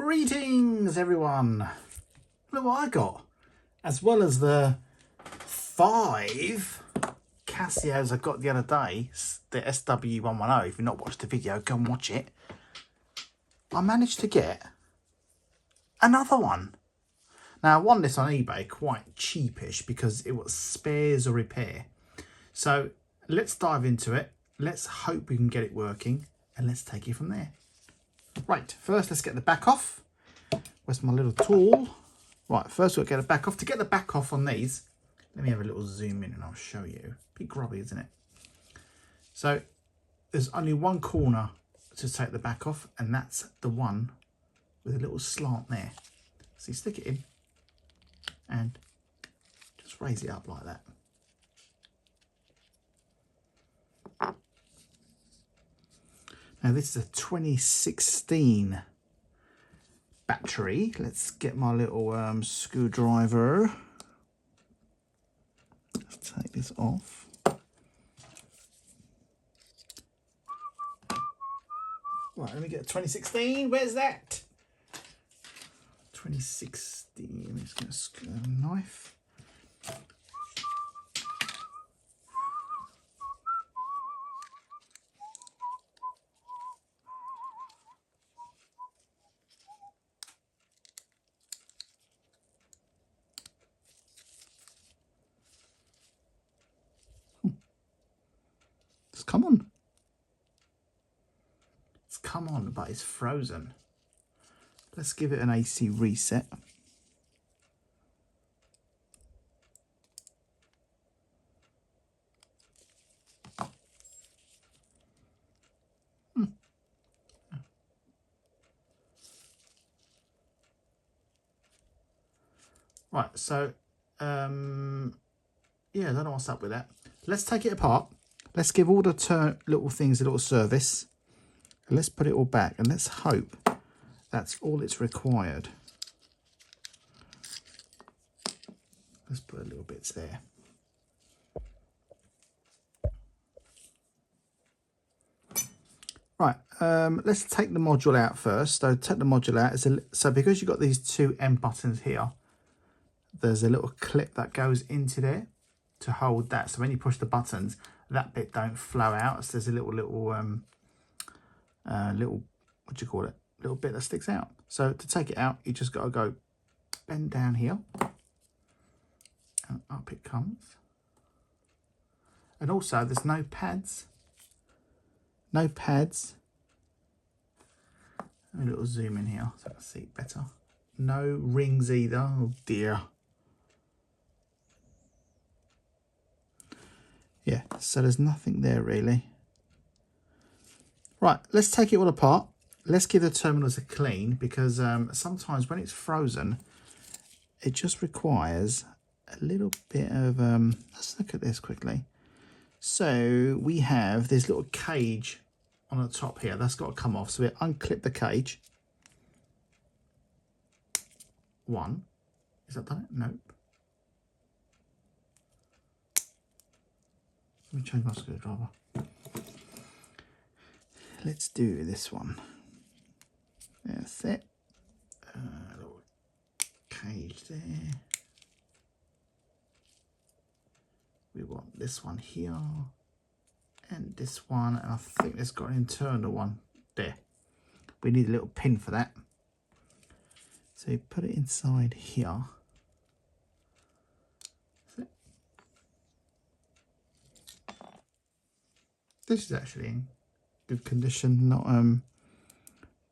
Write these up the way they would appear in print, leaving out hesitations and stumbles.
Greetings everyone! Look what I got, as well as the 5 Casios I got the other day, the SW-110. If you've not watched the video, go and watch it. I managed to get another one. Now I won this on eBay quite cheapish because it was spares or repair. So let's dive into it. Let's hope we can get it working and let's take it from there. Right, first let's get the back off. Where's my little tool? Right, first we'll get the back off. To get the back off on these, let me have a little zoom in and I'll show you. Bit grubby, isn't it? So there's only one corner to take the back off, and that's the one with a little slant there. So you stick it in and just raise it up like that. Now this is a 2016 battery. Let's get my little screwdriver. Let's take this off. Right, let me get a 2016. Where's that? 2016. I'm just going to screw a knife. It's come on. It's come on, but it's frozen. Let's give it an AC reset. Right, so yeah, I don't know what's up with that. Let's take it apart. Let's give all the little things a little service. And let's put it all back and let's hope that's all it's required. Let's put a little bits there. Right, let's take the module out first. So take the module out. So because you've got these two end buttons here, there's a little clip that goes into there to hold that. So when you push the buttons, that bit don't flow out. So there's a little what do you call it? Little bit that sticks out. So to take it out, you just got to go bend down here and up it comes. And also there's no pads. No pads. A little zoom in here so I can see it better. No rings either. Oh dear. Yeah, so there's nothing there really. Right, let's take it all apart. Let's give the terminals a clean because sometimes when it's frozen, it just requires a little bit of, let's look at this quickly. So we have this little cage on the top here. That's got to come off. So we unclip the cage. One. Is that done it? Nope. Let me change my screwdriver. Let's do this one. That's it. Little cage there. We want this one here and this one, and I think it's got an internal one there. We need a little pin for that. So you put it inside here. That's it. This is actually in good condition, not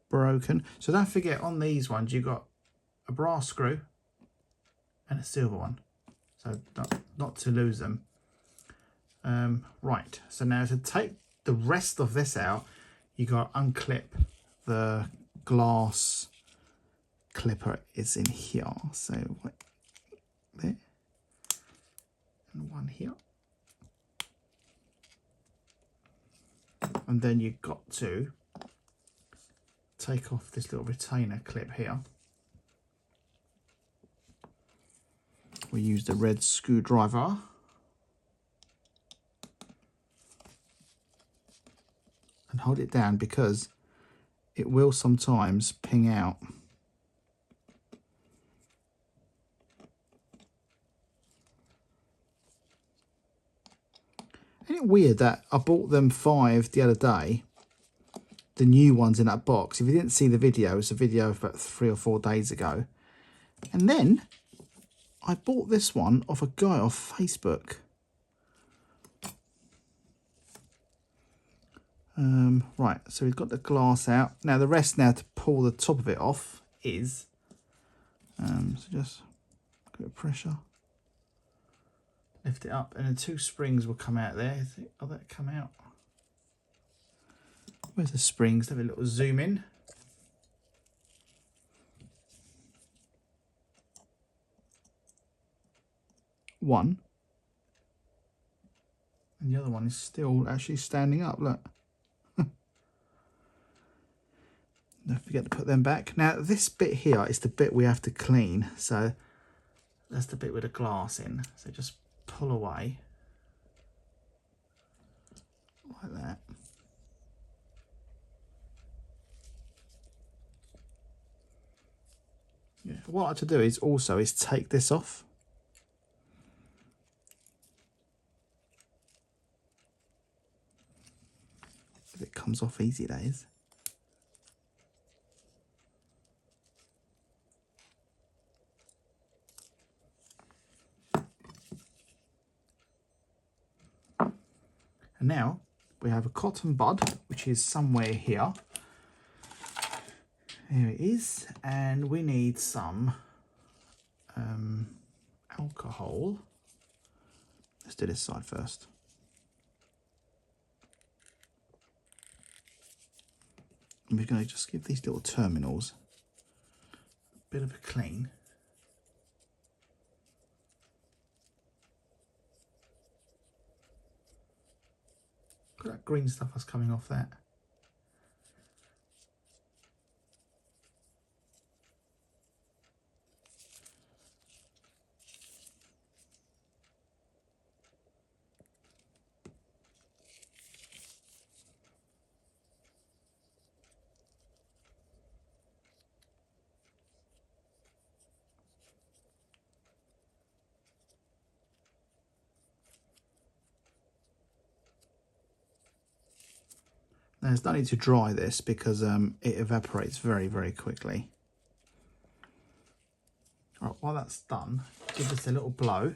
broken. So don't forget, on these ones you've got a brass screw and a silver one, so not to lose them. Right, so now to take the rest of this out, you got to unclip the glass clipper. Is in here, so there and one here. And then you've got to take off this little retainer clip here. We use the red screwdriver. And hold it down because it will sometimes ping out. Isn't it weird that I bought them 5 the other day, the new ones in that box? If you didn't see the video, it's a video of about 3 or 4 days ago. And then I bought this one off a guy off Facebook. Right, so we've got the glass out. Now the rest now to pull the top of it off is, so just a bit of pressure. Lift it up and then 2 springs will come out there. Oh, that come out. Where's the springs? Have a little zoom in. One. And the other one is still actually standing up, look. Don't forget to put them back. Now this bit here is the bit we have to clean. So that's the bit with the glass in. So just pull away. Like that. Yeah. What I like to do is also take this off. If it comes off easy, that is. And now we have a cotton bud, which is somewhere here. Here it is. And we need some alcohol. Let's do this side first. And we're going to just give these little terminals a bit of a clean. Look at that green stuff that's coming off that. Now there's no need to dry this because it evaporates very, very quickly. All right, while that's done, give this a little blow.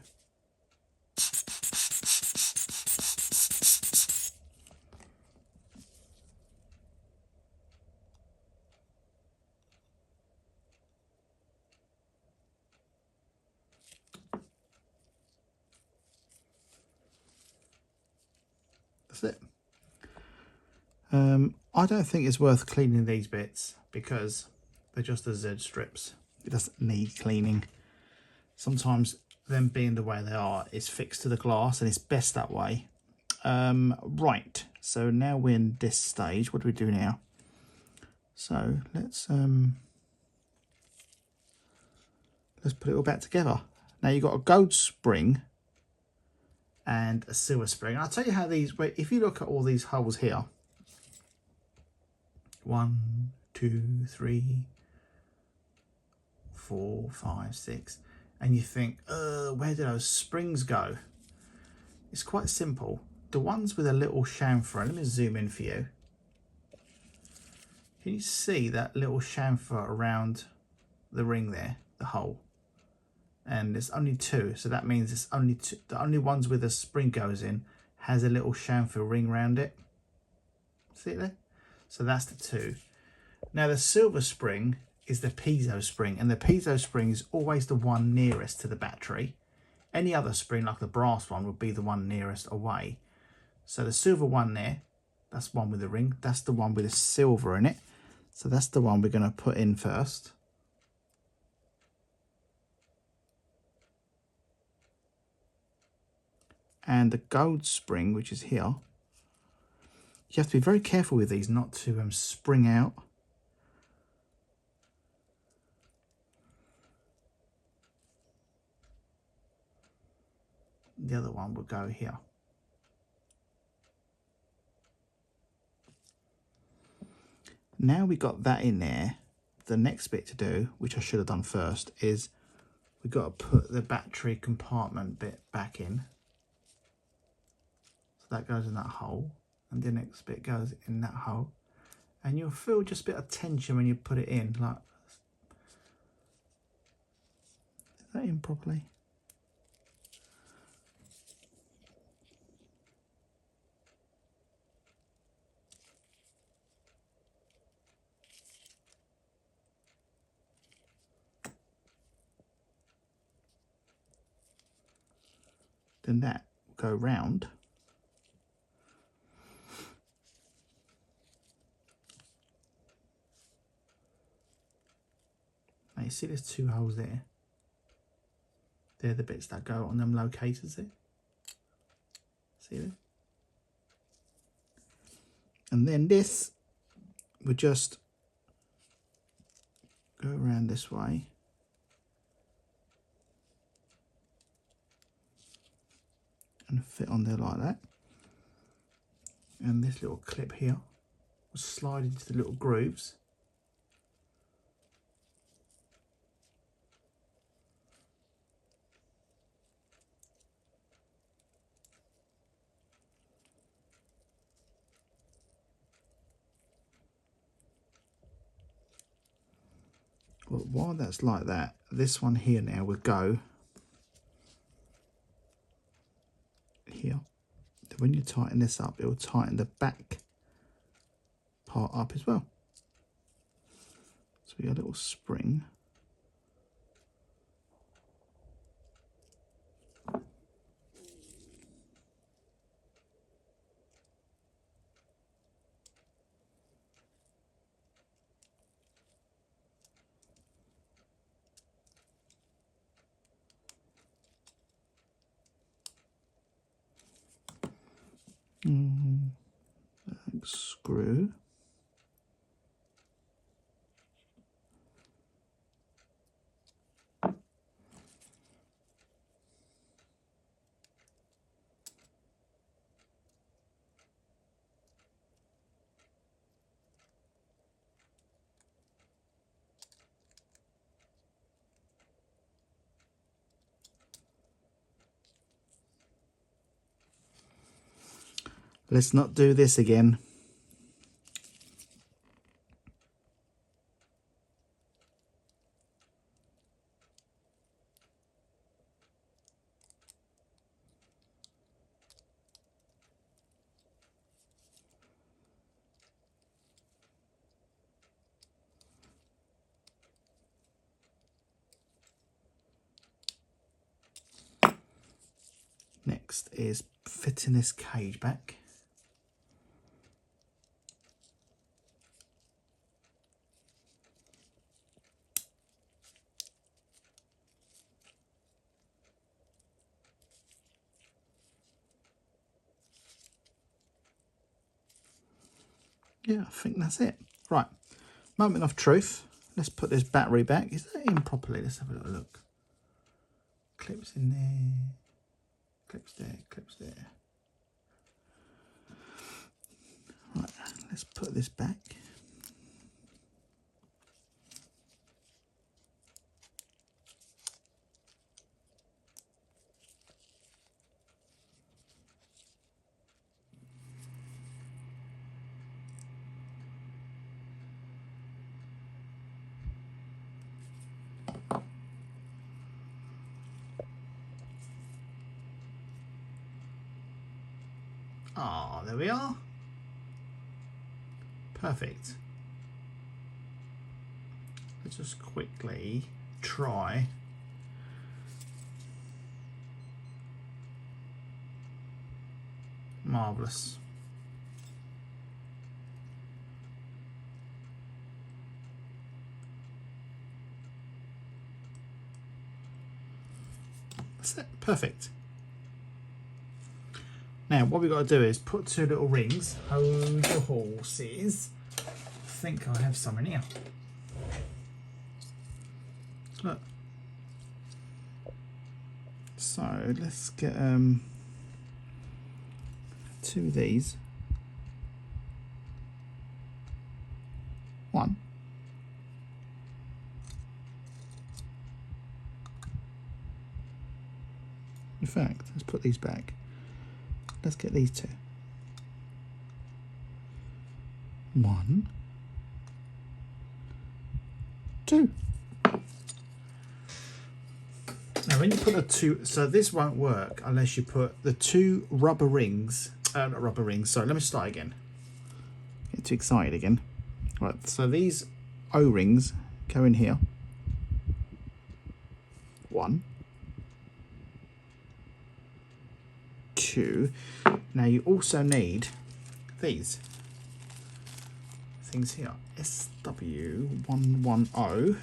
That's it. I don't think it's worth cleaning these bits because they're just the Z strips. It doesn't need cleaning. Sometimes them being the way they are is fixed to the glass and it's best that way. Right, so now we're in this stage. What do we do now? So let's put it all back together. Now you've got a gold spring and a silver spring. I'll tell you how these, if you look at all these holes here, 1, 2, 3, 4, 5, 6, and you think, where do those springs go? It's quite simple. The ones with a little chamfer, let me zoom in for you. Can you see that little chamfer around the ring there, the hole? And there's only 2, so that means it's only 2. The only ones where the spring goes in has a little chamfer ring around it. See it there? So that's the 2. Now the silver spring is the piezo spring, and the piezo spring is always the one nearest to the battery. Any other spring, like the brass one, would be the one nearest away. So the silver one there, that's one with the ring. That's the one with the silver in it. So that's the one we're going to put in first. And the gold spring, which is here, you have to be very careful with these not to spring out. The other one will go here. Now we got that in there, the next bit to do, which I should have done first, is we've got to put the battery compartment bit back in. So that goes in that hole, and the next bit goes in that hole, and you'll feel just a bit of tension when you put it in. Like, is that in properly? Then that will go round. Now you see there's two holes there. They're the bits that go on them locators there. See there? And then this would just go around this way. And fit on there like that. And this little clip here will slide into the little grooves. But while that's like that, this one here now would go here. When you tighten this up, it will tighten the back part up as well. So we got a little spring. Screw. Let's not do this again. Next is fitting this cage back. Yeah, I think that's it. Right, moment of truth. Let's put this battery back. Is that in properly? Let's have a little look. Clips in there. Clips there, clips there. Right, let's put this back. Ah, there we are. Perfect. Let's just quickly try. Marvellous. That's it. Perfect. Now, what we've got to do is put two little rings. Hold your horses. I think I have some in here. Look. So let's get two of these. One. In fact, let's put these back. let's get these two. 1, 2. Now when you put the two, so this won't work unless you put the 2 rubber rings, not rubber rings, sorry, let me start again. Get too excited again. Right, so these O-rings go in here. 1, 2. Now you also need these things here. SW-110.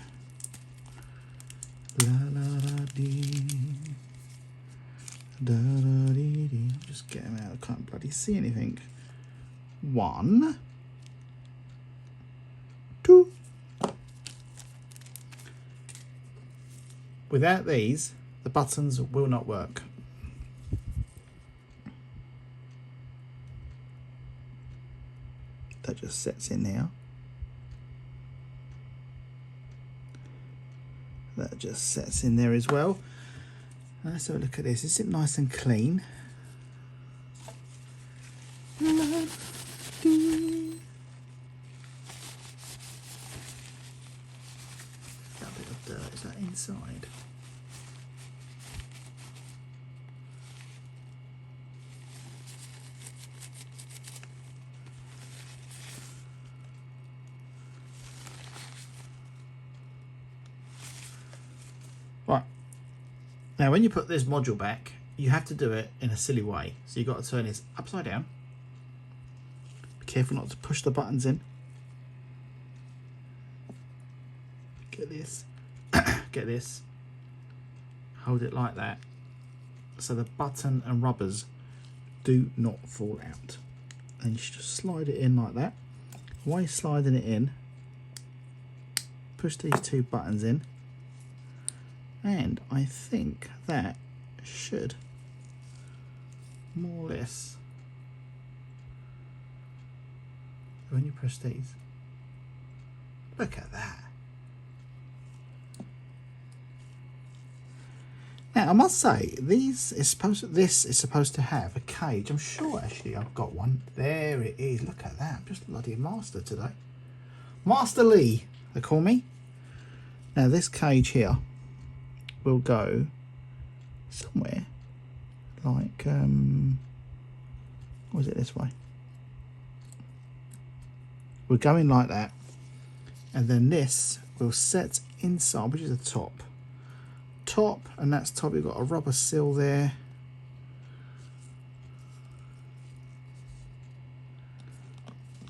La la la dee. Da da dee dee. Just get them out. I can't bloody see anything. 1, 2. Without these, the buttons will not work. That just sets in there. That just sets in there as well. Now let's have a look at this. Is it nice and clean? That bit of dirt, is that inside? Right, now when you put this module back, you have to do it in a silly way. So you've got to turn this upside down. Be careful not to push the buttons in. Get this, get this, hold it like that, so the button and rubbers do not fall out. And you should just slide it in like that. While you're sliding it in, push these 2 buttons in. And I think that should more or less, when you press these, look at that. Now I must say, this is supposed to have a cage. I'm sure actually I've got one. There it is. Look at that. I'm just bloody master today. Master Lee, they call me. Now this cage here will go somewhere like was it this way? We're going like that, and then this will set inside, which is the top, and that's top. You've got a rubber seal there.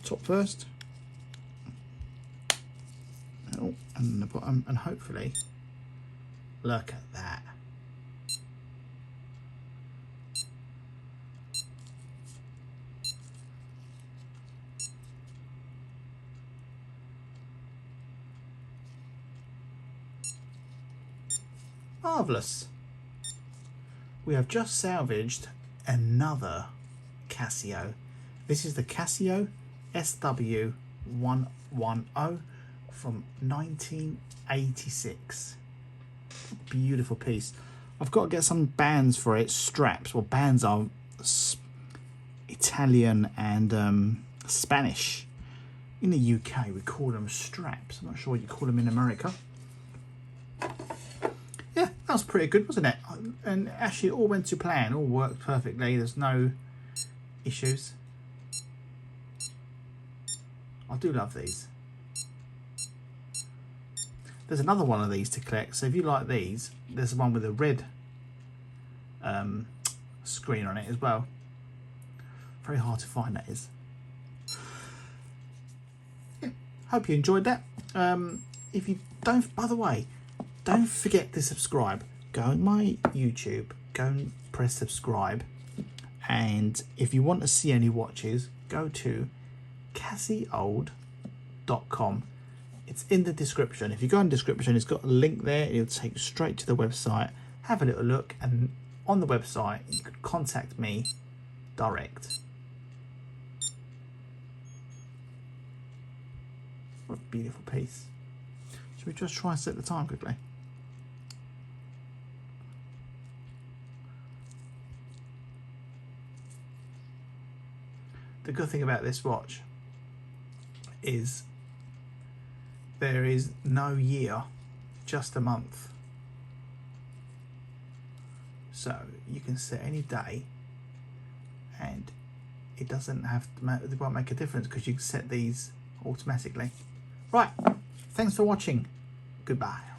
Top first, oh, and the bottom, and hopefully, look at that. Marvellous. We have just salvaged another Casio. This is the Casio SW-110 from 1986. Beautiful piece. I've got to get some bands for it, straps. Well, bands are Italian and Spanish. In the UK we call them straps. I'm not sure what you call them in America. Yeah, that was pretty good, wasn't it? And actually it all went to plan, all worked perfectly. There's no issues. I do love these. There's another one of these to collect, so if you like these, there's one with a red screen on it as well. Very hard to find, that is. Yeah, hope you enjoyed that. If you don't, by the way, don't forget to subscribe. Go on my YouTube, go and press subscribe, and if you want to see any watches, go to casiold.com. It's in the description. If you go in the description, it's got a link there. It'll take you straight to the website. Have a little look, and on the website you can contact me direct. What a beautiful piece. Should we just try and set the time quickly? the good thing about this watch is there is no year, just a month. So you can set any day, and it doesn't have to, it won't make a difference because you can set these automatically. Right, thanks for watching. Goodbye.